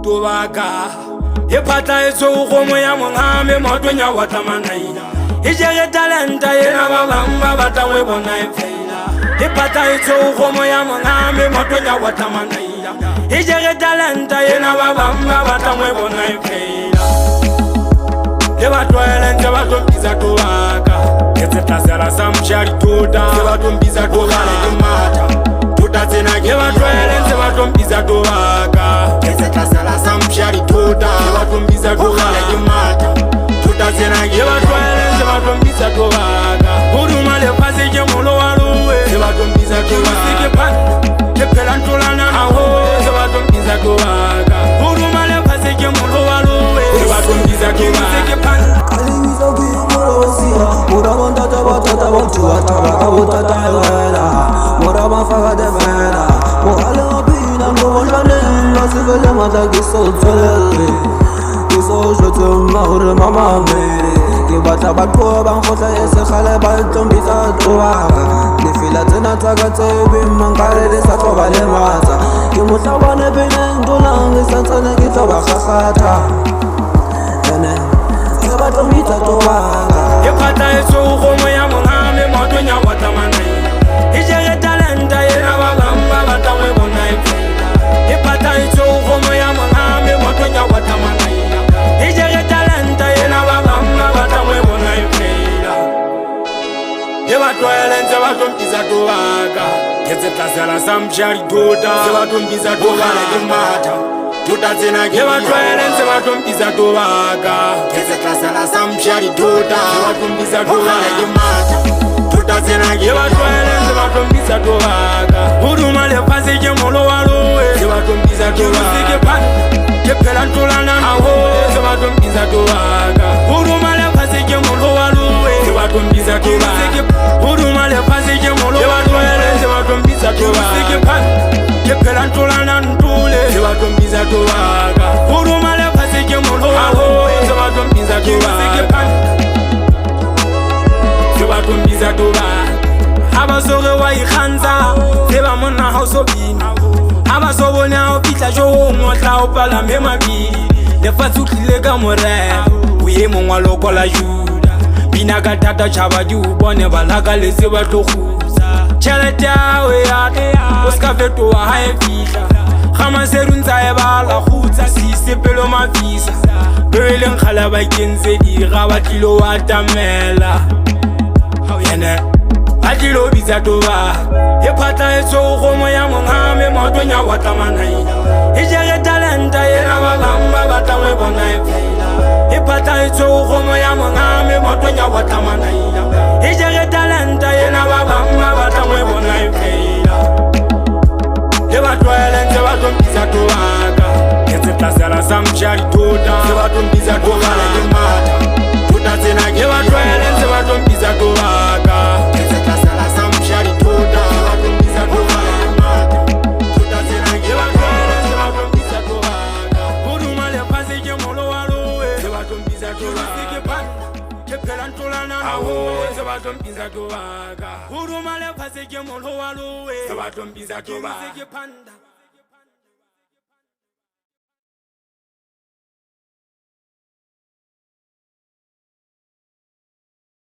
Tubaka Ipata iso ukomo ya mungame Motonya watamanaya Ijere talenta yena babamba Batangwe bona ifeila Ipata iso ukomo ya mungame Motonya watamanaya Ijere talenta yena babamba Batangwe bona ifeila Eba twele nje batumbiza tubaka Ketse tasela samshari tuta Batumbiza tubale dimata Tuta zina eba twele nje batumbiza tubaka Ketse tasela samshari tuta Batumbiza tubale dimata Tuta zina eba twele nje batumbiza tubaka Huruma le pasi je mulo waluwe Batumbiza tubaka Kepela ntulana hawo Batumbiza tubaka Huruma le pasi je mulo waluwe Batumbiza tubaka Ipata iso ukomo ya mungame Motonya watamanaya Ijere talenta yena babamba Batangwe bona ifeila Ipata iso ukomo ya mungame Motonya watamanaya Ijere talenta yena babamba Batangwe bona ifeila Eba twele nze batumbiza tubaka Ketse tasela samshari tuta Batumbiza tubale dimata Tuta zina eba twele nze batumbiza tubaka Ketse tasela samshari tuta Batumbiza tubale dimata Tuta zina eba twele nze batumbiza tubaka Huruma le pasi je mulo waluwe Batumbiza tubaka Kepela ntulana hawo Batumbiza tubaka Huruma le pasi je mulo waluwe Batumbiza tubaka Huruma le pasi je mulo waluwe Batumbiza tubaka Kepela ntulana ntule Batumbiza tubaka Huruma le pasi je mulo waluwe Batumbiza tubaka Batumbiza tubaka Abasoge wa ikhanza Seba mona hausobini Abasobone hao pitla jo Motla opala memabili Lefatsi utlile ka morero Uye mongwa loko la juda Bina ka tata chabadi ubone Balaka lese batlokusa Chelete yawe yate Oska fetoa hae fitla Khama seru ntsa ebala Khutsa sisepelo mafisa Bewele nkhala bakenze dira Batlilo watamela Batlilo biza toba Ipata iso ukomo ya mungame Motonya watamanaya Ijere talenta yena babamba Batangwe bona ifeila Ipata iso ukomo ya mungame Motonya watamanaya Ijere talenta yena babamba Batangwe bona ifeila Eba twele nze batumbiza tubaka Ketse tasela samshari tuta Batumbiza tubale dimata Tuta zina eba twele nze batumbiza tubaka Ketse tasela samshari tuta Batumbiza tubale dimata Tuta zina eba twele nze batumbiza tubaka Huruma le pasi je mulo waluwe Batumbiza tubaka Kepela ntulana hawo Batumbiza tubaka Huruma le pasi je mulo waluwe Batumbiza tubaka